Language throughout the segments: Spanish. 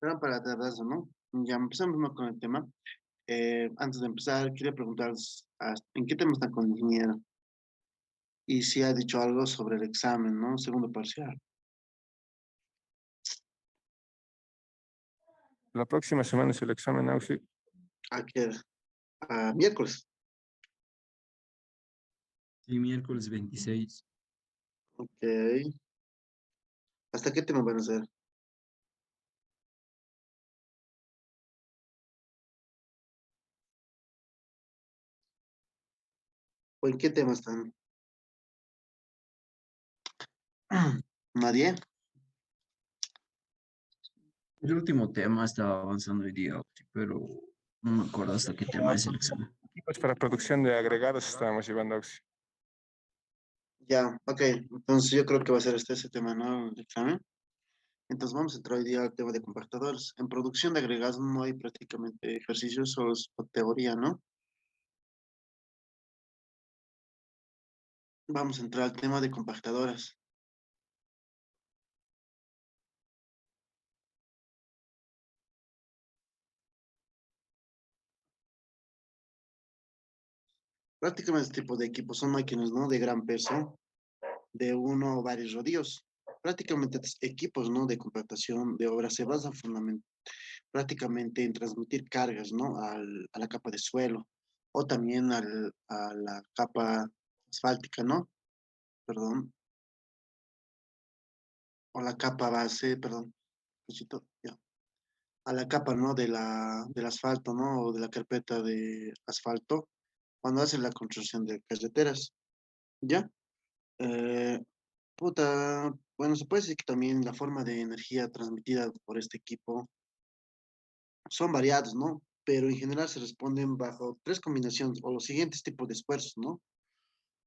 Pero para tardarse, ¿no? Ya empezamos ¿no? con el tema. Antes de empezar, quería preguntarles en qué tema están con el ingeniero y si ha dicho algo sobre el examen, ¿no? Segundo parcial. La próxima semana es el examen, Auxi. ¿A qué? A miércoles. Sí, miércoles 26. Ok. ¿Hasta qué tema van a hacer? ¿O en qué tema están? ¿Nadie? El último tema estaba avanzando hoy día, pero no me acuerdo hasta qué tema es el examen. Equipos para producción de agregados estábamos llevando, Auxi. Ya, ok. Entonces yo creo que va a ser ese tema, ¿no? El examen. Entonces vamos a entrar hoy día al tema de compactadores. En producción de agregados no hay prácticamente ejercicios, solo es teoría, ¿no? Vamos a entrar al tema de compactadoras. Prácticamente este tipo de equipos son máquinas, ¿no? De gran peso, de uno o varios rodillos. Prácticamente estos equipos, ¿no? De compactación de obra se basan prácticamente en transmitir cargas, ¿no? A la capa de suelo o también a la capa asfáltica, ¿no? Perdón, o la capa base, perdón, poquito, ya. A la capa, ¿no? Del asfalto, ¿no? O de la carpeta de asfalto cuando hace la construcción de carreteras, ¿ya? Eh, Puta, bueno, se puede decir que también la forma de energía transmitida por este equipo son variados, ¿no? Pero en general se responden bajo tres combinaciones o los siguientes tipos de esfuerzos, ¿no?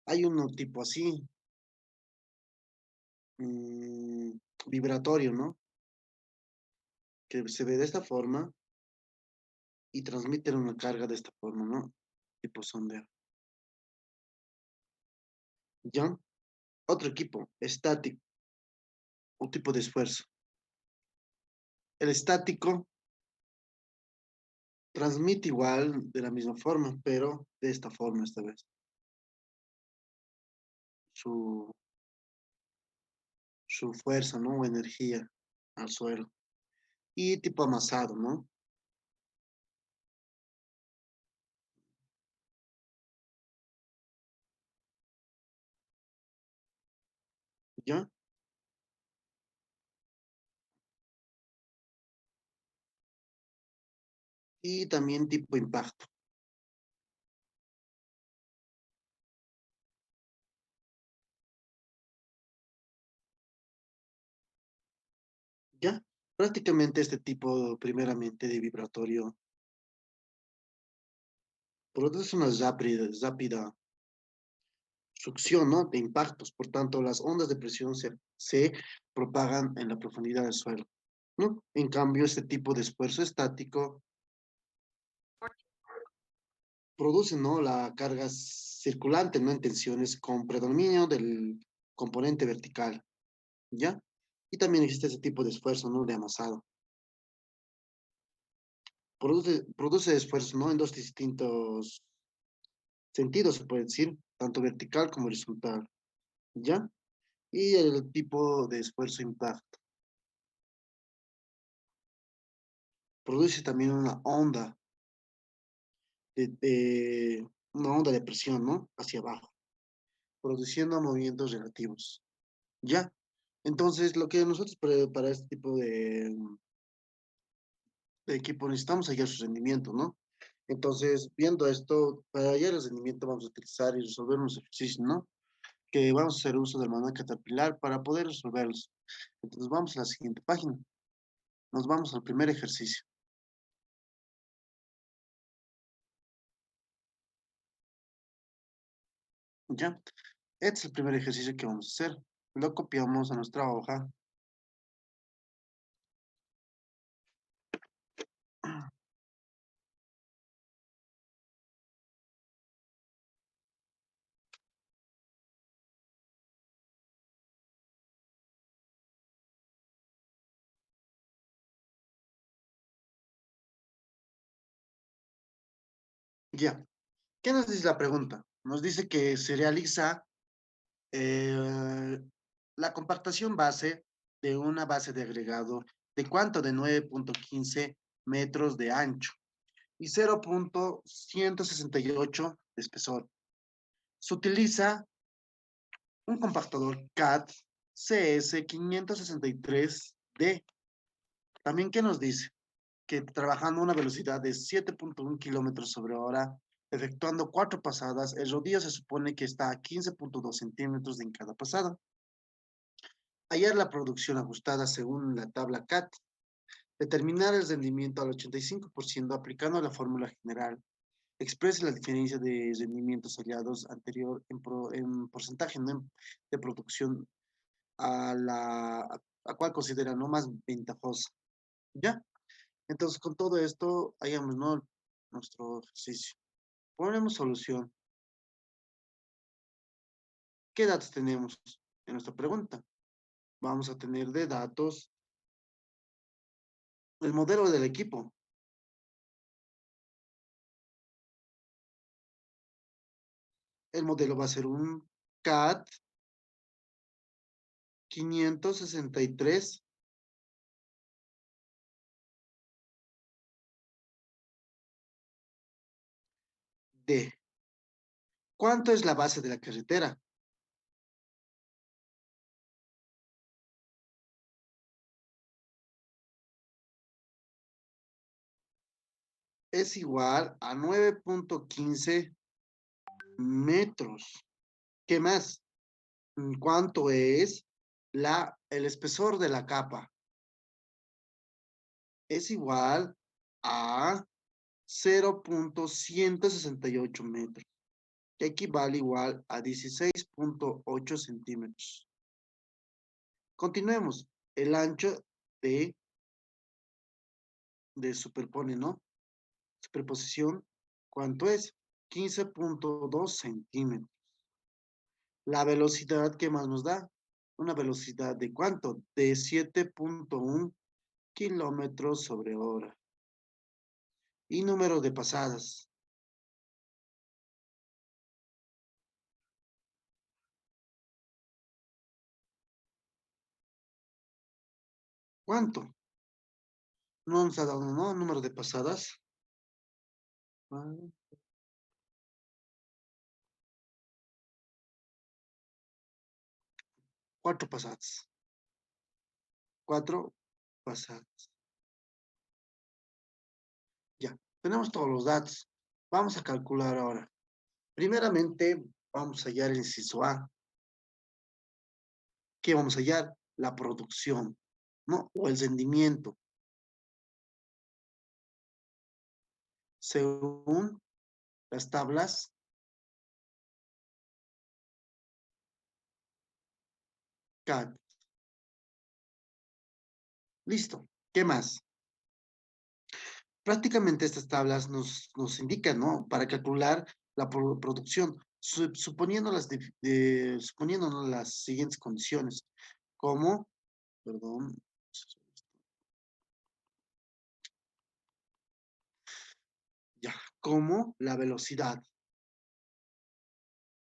Hay uno tipo así, mm, vibratorio, ¿no? Que se ve de esta forma y transmiten una carga de esta forma, ¿no? Tipo sondeo. ¿Ya? Otro equipo, estático, un tipo de esfuerzo. El estático transmite igual de la misma forma, pero de esta forma esta vez. Su, su fuerza, ¿no? O energía al suelo. Y tipo amasado, ¿no? ¿Ya? Y también tipo impacto, ¿ya? Prácticamente este tipo, primeramente, de vibratorio produce una rápida succión, ¿no? De impactos. Por tanto, las ondas de presión se propagan en la profundidad del suelo, ¿no? En cambio, este tipo de esfuerzo estático produce, ¿no? La carga circulante, ¿no? En tensiones con predominio del componente vertical, ¿ya? Y también existe ese tipo de esfuerzo, ¿no? De amasado. Produce esfuerzos, ¿no? En dos distintos sentidos, se puede decir, tanto vertical como horizontal, ¿ya? Y el tipo de esfuerzo impacto. Produce también una onda de presión, ¿no? Hacia abajo, produciendo movimientos relativos, ¿ya? Entonces, lo que nosotros para este tipo de equipo necesitamos hallar su rendimiento, ¿no? Entonces, viendo esto, para hallar el rendimiento vamos a utilizar y resolver unos ejercicios, ¿no? Que vamos a hacer uso del manual caterpillar para poder resolverlos. Entonces, vamos a la siguiente página. Nos vamos al primer ejercicio, ¿ya? Este es el primer ejercicio que vamos a hacer. Lo copiamos a nuestra hoja. Ya. ¿Qué nos dice la pregunta? Nos dice que se realiza la compactación base de una base de agregado de cuánto de 9.15 metros de ancho y 0.168 de espesor. Se utiliza un compactador CAT CS563D. También, ¿qué nos dice? Que trabajando a una velocidad de 7.1 kilómetros sobre hora, efectuando 4 pasadas, el rodillo se supone que está a 15.2 centímetros en cada pasada. Hallar la producción ajustada según la tabla CAT. Determinar el rendimiento al 85% aplicando la fórmula general. Exprese la diferencia de rendimientos hallados anterior en porcentaje, ¿no? De producción a cual considera no más ventajosa. ¿Ya? Entonces, con todo esto, hagamos, ¿no? Nuestro ejercicio. Ponemos solución. ¿Qué datos tenemos en nuestra pregunta? Vamos a tener de datos el modelo del equipo. El modelo va a ser un CAT 563 D. ¿Cuánto es la base de la carretera? Es igual a 9.15 metros. ¿Qué más? ¿Cuánto es el espesor de la capa? Es igual a 0.168 metros, que equivale igual a 16.8 centímetros. Continuemos. El ancho de superpone, ¿no? Superposición, ¿cuánto es? 15.2 centímetros. La velocidad, ¿qué más nos da? Una velocidad de ¿cuánto? De 7.1 kilómetros sobre hora. Y número de pasadas. ¿Cuánto? No nos ha dado, ¿no? Número de pasadas. 4 pasadas. 4 pasadas. Ya, tenemos todos los datos. Vamos a calcular ahora. Primeramente, vamos a hallar el inciso A. ¿Qué vamos a hallar? La producción, ¿no? O el rendimiento. Según las tablas CAD. Listo. ¿Qué más? Prácticamente estas tablas nos indican, ¿no? Para calcular la producción, suponiendo suponiendo, ¿no? Las siguientes condiciones, como, perdón, ya, como la velocidad.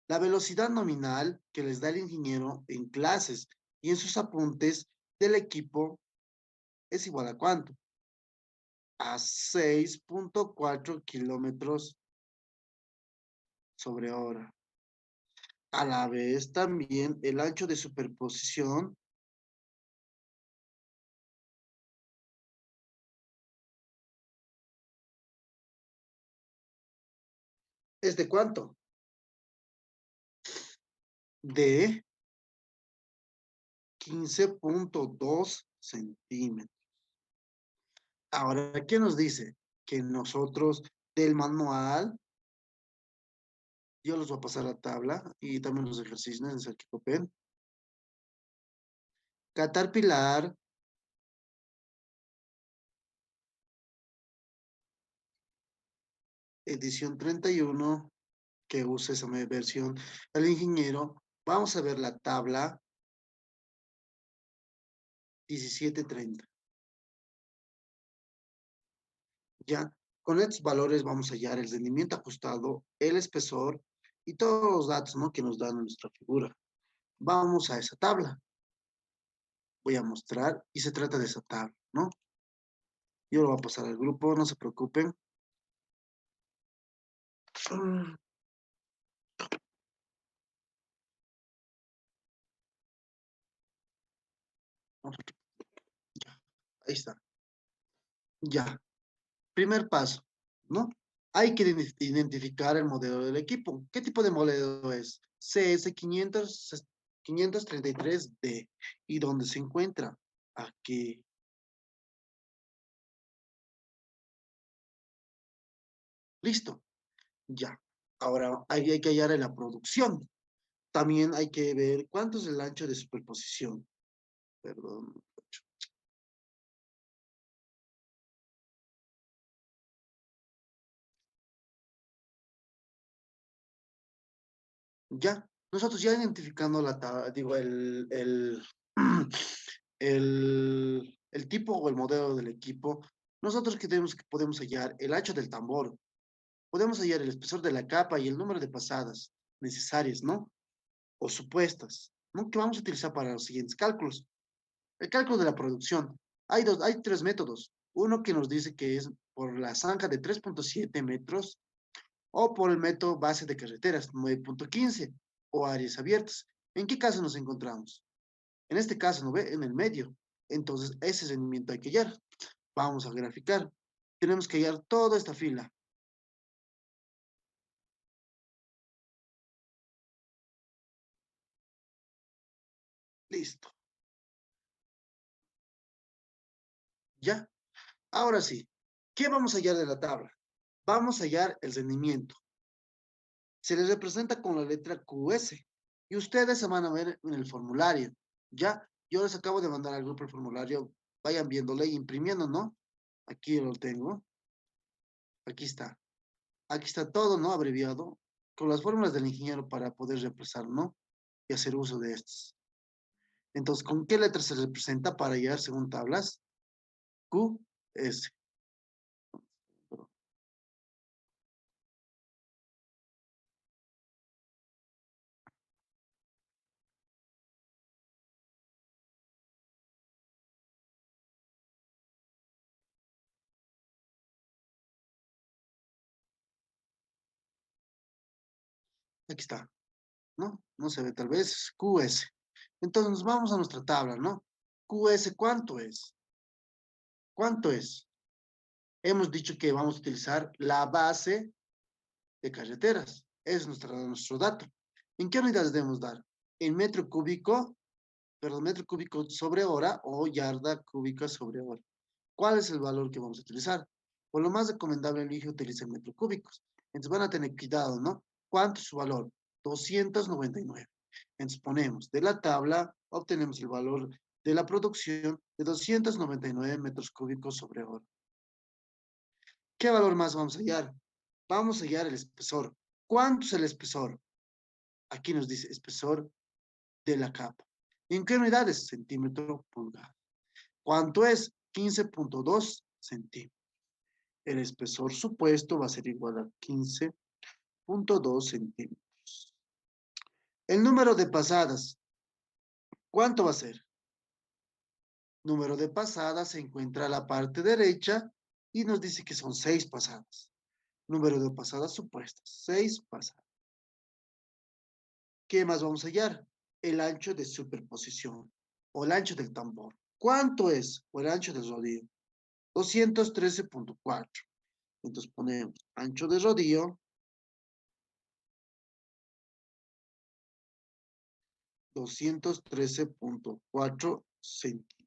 La velocidad nominal que les da el ingeniero en clases y en sus apuntes del equipo es igual a ¿cuánto? A 6.4 kilómetros sobre hora. A la vez también el ancho de superposición es de ¿cuánto? De 15.2 centímetros. Ahora, ¿qué nos dice? Que nosotros del manual, yo les voy a pasar la tabla y también los ejercicios en el que copen. Caterpillar, edición 31, que usa esa versión. El ingeniero, vamos a ver la tabla 1730. Ya, Con estos valores vamos a hallar el rendimiento ajustado, el espesor y todos los datos, ¿no?, que nos dan nuestra figura. Vamos a esa tabla. Voy a mostrar y se trata de esa tabla, ¿no? Yo lo voy a pasar al grupo, no se preocupen. Mm, Ahí está. Ya. Primer paso, ¿no? Hay que identificar el modelo del equipo. ¿Qué tipo de modelo es? CS533D. ¿Y dónde se encuentra? Aquí. Listo. Ya. Ahora hay que hallar en la producción. También hay que ver cuánto es el ancho de superposición. Perdón. Ya. Nosotros ya identificando digo, el tipo o el modelo del equipo, nosotros que podemos hallar el ancho del tambor, podemos hallar el espesor de la capa y el número de pasadas necesarias, ¿no? O supuestas, ¿no? Que vamos a utilizar para los siguientes cálculos. El cálculo de la producción. Hay tres métodos. Uno que nos dice que es por la zanja de 3,7 metros o por el método base de carreteras 9,15 o áreas abiertas. ¿En qué caso nos encontramos? En este caso, ¿no ve? En el medio. Entonces, ese rendimiento hay que hallar. Vamos a graficar. Tenemos que hallar toda esta fila. Listo. ¿Ya? Ahora sí. ¿Qué vamos a hallar de la tabla? Vamos a hallar el rendimiento. Se les representa con la letra QS. Y ustedes se van a ver en el formulario. ¿Ya? Yo les acabo de mandar al grupo el formulario. Vayan viéndole y imprimiendo, ¿no? Aquí lo tengo. Aquí está. Aquí está todo, ¿no? Abreviado. Con las fórmulas del ingeniero para poder reemplazar, ¿no? Y hacer uso de estas. Entonces, ¿con qué letra se representa para hallar según tablas? Q, S. Aquí está, ¿no? No se ve tal vez, QS. Entonces, vamos a nuestra tabla, ¿no? QS, ¿cuánto es? ¿Cuánto es? Hemos dicho que vamos a utilizar la base de carreteras. Es nuestro dato. ¿En qué unidades debemos dar? En metro cúbico, perdón, metro cúbico sobre hora o yarda cúbica sobre hora. ¿Cuál es el valor que vamos a utilizar? Por lo más recomendable, elige utilizar metros cúbicos. Entonces van a tener cuidado, ¿no? ¿Cuánto es su valor? 299. Entonces ponemos de la tabla, obtenemos el valor de la producción de 299 metros cúbicos sobre hora. ¿Qué valor más vamos a hallar? Vamos a hallar el espesor. ¿Cuánto es el espesor? Aquí nos dice espesor de la capa. ¿En qué unidades? Centímetro pulgada. ¿Cuánto es? 15,2 centímetros. El espesor supuesto va a ser igual a 15,2 centímetros. El número de pasadas, ¿cuánto va a ser? Número de pasadas se encuentra a la parte derecha y nos dice que son 6 pasadas. Número de pasadas supuestas, 6 pasadas. ¿Qué más vamos a hallar? El ancho de superposición o el ancho del tambor. ¿Cuánto es? O el ancho del rodillo. 213,4. Entonces ponemos ancho de rodillo, 213,4 centímetros.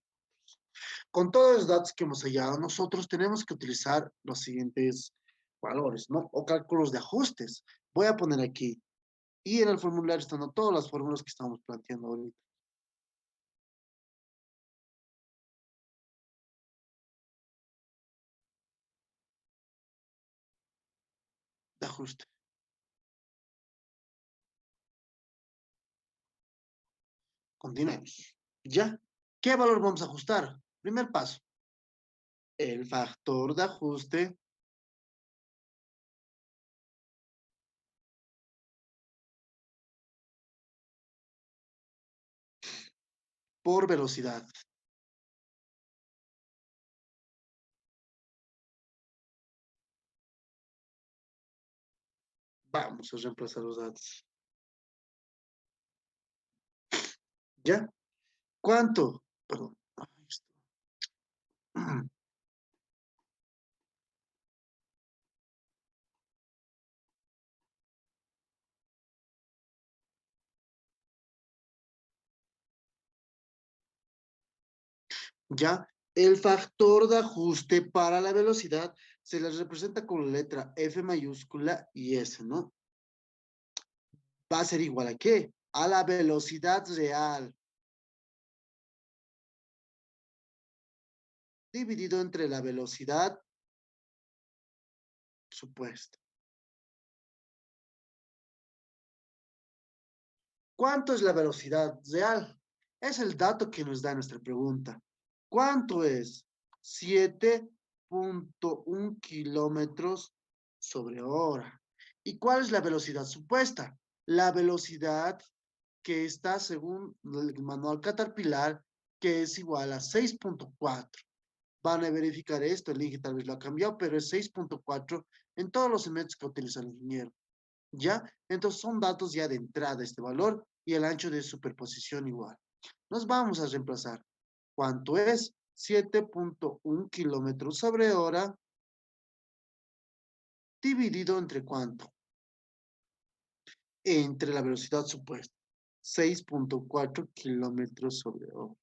Con todos los datos que hemos hallado, nosotros tenemos que utilizar los siguientes valores, ¿no? O cálculos de ajustes. Voy a poner aquí. Y en el formulario están todas las fórmulas que estamos planteando ahorita. De ajuste. Continuemos. ¿Ya? ¿Qué valor vamos a ajustar? Primer paso. El factor de ajuste por velocidad. Vamos a reemplazar los datos. ¿Ya? ¿Cuánto? Perdón. Ahí está. ¿Ya? El factor de ajuste para la velocidad se les representa con la letra F mayúscula y S, ¿no? Va a ser igual a ¿qué? A la velocidad real dividido entre la velocidad supuesta. ¿Cuánto es la velocidad real? Es el dato que nos da nuestra pregunta. ¿Cuánto es? 7.1 kilómetros sobre hora. ¿Y cuál es la velocidad supuesta? La velocidad que está según el manual Caterpillar, que es igual a 6.4. Van a verificar esto, el Inge tal vez lo ha cambiado, pero es 6.4 en todos los segmentos que utiliza el ingeniero. ¿Ya? Entonces son datos ya de entrada este valor y el ancho de superposición igual. Nos vamos a reemplazar. ¿Cuánto es? 7.1 kilómetros sobre hora dividido entre cuánto? Entre la velocidad supuesta. 6.4 kilómetros sobre hora.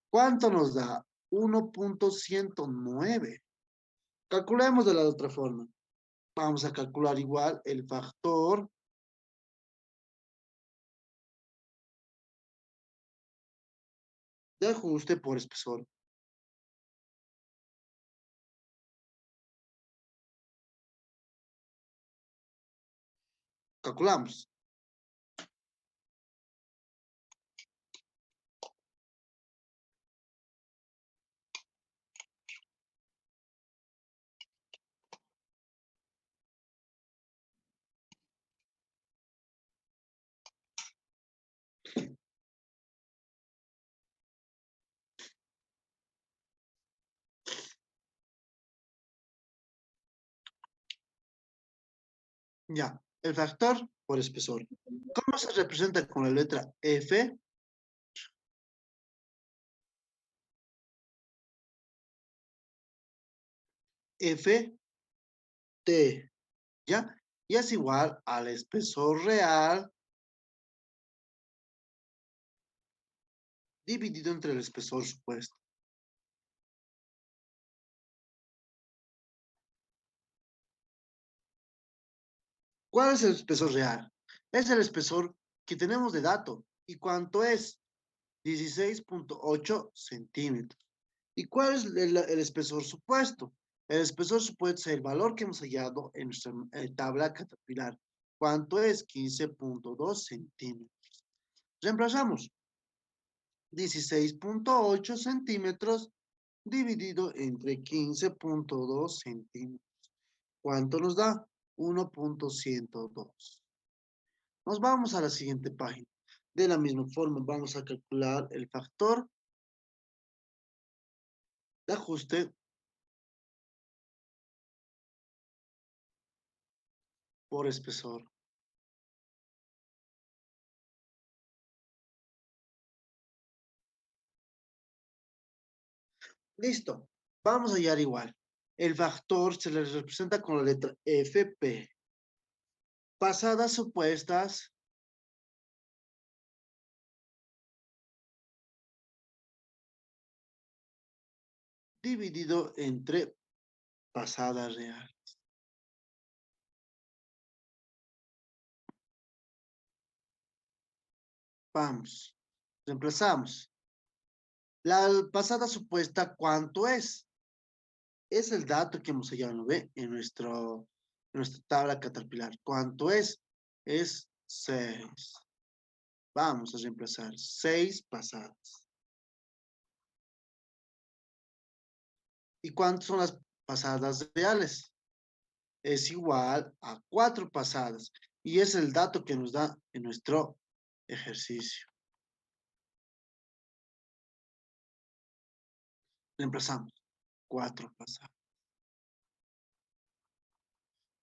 ¿Cuánto nos da? 1.109. Calculemos de la otra forma. Vamos a calcular igual el factor de ajuste por espesor. Calculamos. Ya, el factor por espesor. ¿Cómo se representa con la letra F? F, T, ¿ya? Y es igual al espesor real dividido entre el espesor supuesto. ¿Cuál es el espesor real? Es el espesor que tenemos de dato. ¿Y cuánto es? 16.8 centímetros. ¿Y cuál es el espesor supuesto? El espesor supuesto es el valor que hemos hallado en nuestra tabla Caterpillar. ¿Cuánto es? 15.2 centímetros. Reemplazamos. 16.8 centímetros dividido entre 15.2 centímetros. ¿Cuánto nos da? 1.102. Nos vamos a la siguiente página. De la misma forma, vamos a calcular el factor de ajuste por espesor. Listo. Vamos a hallar igual. El factor se le representa con la letra FP. Pasadas supuestas dividido entre pasada real. Vamos. Reemplazamos. La pasada supuesta, ¿cuánto es? Es el dato que hemos hallado, ¿no ve? En nuestra tabla Caterpillar. ¿Cuánto es? Es 6. Vamos a reemplazar 6 pasadas. ¿Y cuántas son las pasadas reales? Es igual a 4 pasadas. Y es el dato que nos da en nuestro ejercicio. Reemplazamos. 4 pasadas.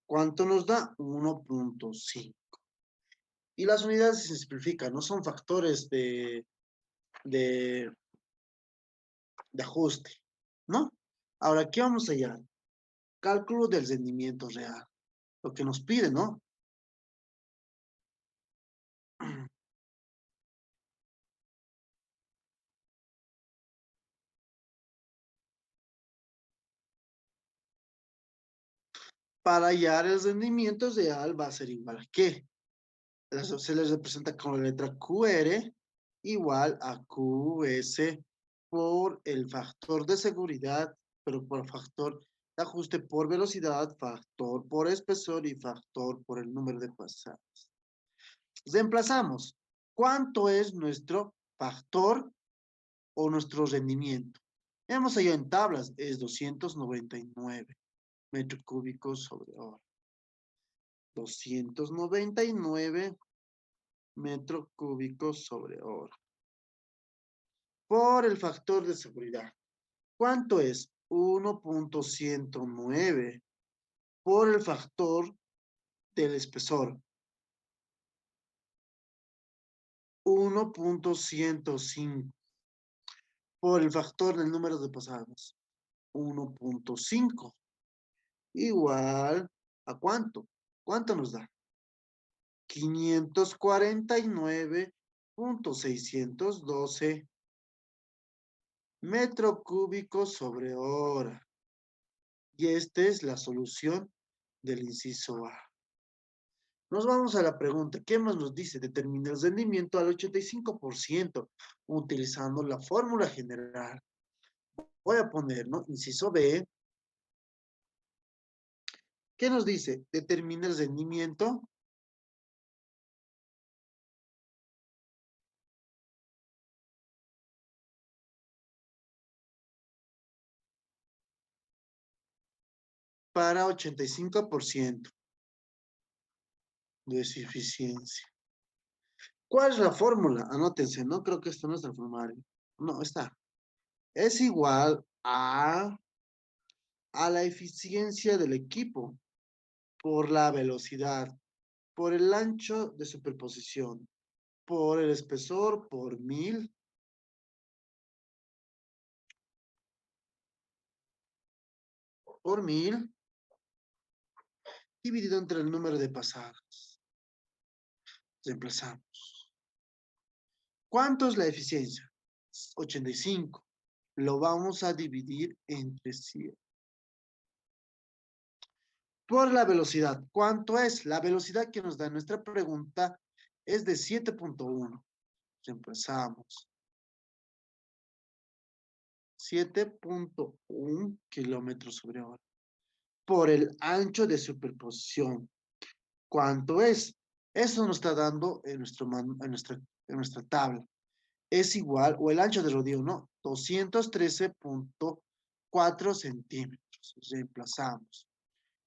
¿Cuánto nos da? 1.5. Y las unidades se simplifican, no son factores de ajuste, ¿no? Ahora, ¿qué vamos a hallar? Cálculo del rendimiento real. Lo que nos pide, ¿no? Para hallar el rendimiento real va a ser igual a ¿qué? Se les representa con la letra QR igual a QS por el factor de seguridad, pero por factor de ajuste por velocidad, factor por espesor y factor por el número de pasadas. Reemplazamos. ¿Cuánto es nuestro factor o nuestro rendimiento? Hemos hallado en tablas, es 299 metros cúbicos sobre hora. 299 metros cúbicos sobre hora. Por el factor de seguridad. ¿Cuánto es? 1.109 por el factor del espesor. 1.105 por el factor del número de pasadas. 1.5 igual a ¿cuánto? ¿Cuánto nos da? 549.612 metro cúbico sobre hora. Y esta es la solución del inciso A. Nos vamos a la pregunta. ¿Qué más nos dice? Determina el rendimiento al 85% utilizando la fórmula general. Voy a poner, ¿no? Inciso B. ¿Qué nos dice? Determina el rendimiento para 85% de su eficiencia. ¿Cuál es la fórmula? Anótense, no creo que esto no es el formario. No, está. Es igual a la eficiencia del equipo por la velocidad, por el ancho de superposición, por el espesor, por 1000, por 1000, dividido entre el número de pasadas. Reemplazamos. ¿Cuánto es la eficiencia? 85. Lo vamos a dividir entre 100. Por la velocidad. ¿Cuánto es? La velocidad que nos da nuestra pregunta es de 7.1. Reemplazamos. 7.1 kilómetros sobre hora. Por el ancho de superposición. ¿Cuánto es? Eso nos está dando en nuestra tabla. Es igual, o el ancho de rodillo, ¿no? 213.4 centímetros. Reemplazamos.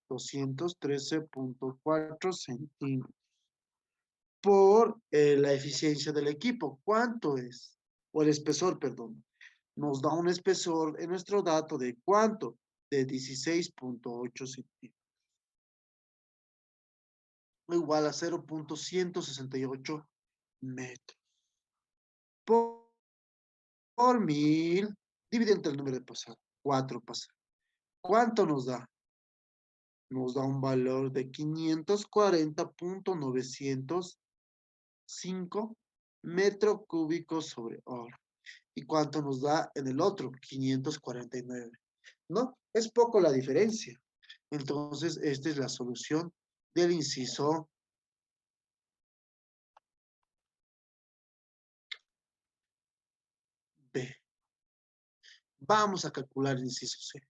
213.4 centímetros. Por la eficiencia del equipo. ¿Cuánto es? O el espesor, perdón. Nos da un espesor en nuestro dato de ¿cuánto? De 16.8 centímetros. Igual a 0.168 metros. Por 1000, divide entre el número de pasadas. 4 pasadas. ¿Cuánto nos da? Nos da un valor de 540.905 metros cúbicos sobre hora. ¿Y cuánto nos da en el otro? 549. ¿No? Es poco la diferencia. Entonces, esta es la solución del inciso B. Vamos a calcular el inciso C.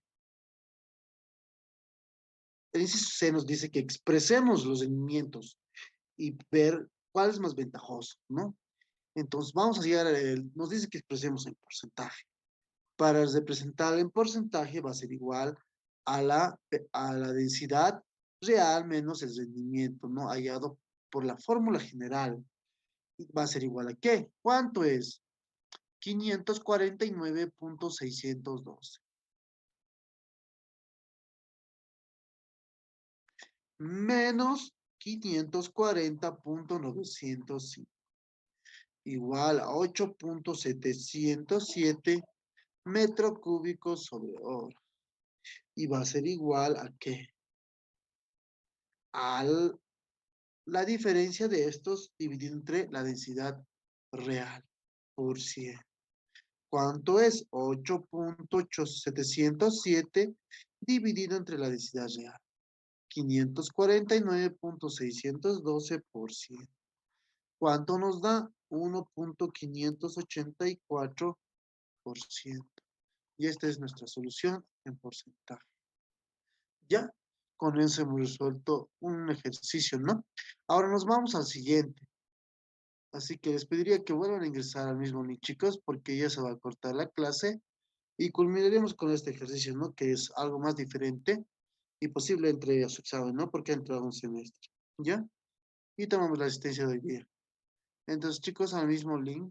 El inciso C nos dice que expresemos los rendimientos y ver cuál es más ventajoso, ¿no? Entonces, vamos a llegar nos dice que expresemos en porcentaje. Para representar en porcentaje va a ser igual a la densidad real menos el rendimiento, ¿no? Hallado por la fórmula general. Va a ser igual a ¿qué? ¿Cuánto es? 549.612. Menos 540.905. Igual a 8.707 metros cúbicos sobre hora. Y va a ser igual a ¿qué? A la diferencia de estos dividido entre la densidad real por 100. ¿Cuánto es? 8.707 dividido entre la densidad real. 549.612 por 100. ¿Cuánto nos da? 1.584%. Y esta es nuestra solución en porcentaje. Ya, con eso hemos resuelto un ejercicio, ¿no? Ahora nos vamos al siguiente. Así que les pediría que vuelvan a ingresar al mismo link, chicos, porque ya se va a cortar la clase y culminaremos con este ejercicio, ¿no? Que es algo más diferente y posible entre a su examen, ¿no? Porque ha entrado un semestre, ¿ya? Y tomamos la asistencia de hoy día. Entonces, chicos, al mismo link.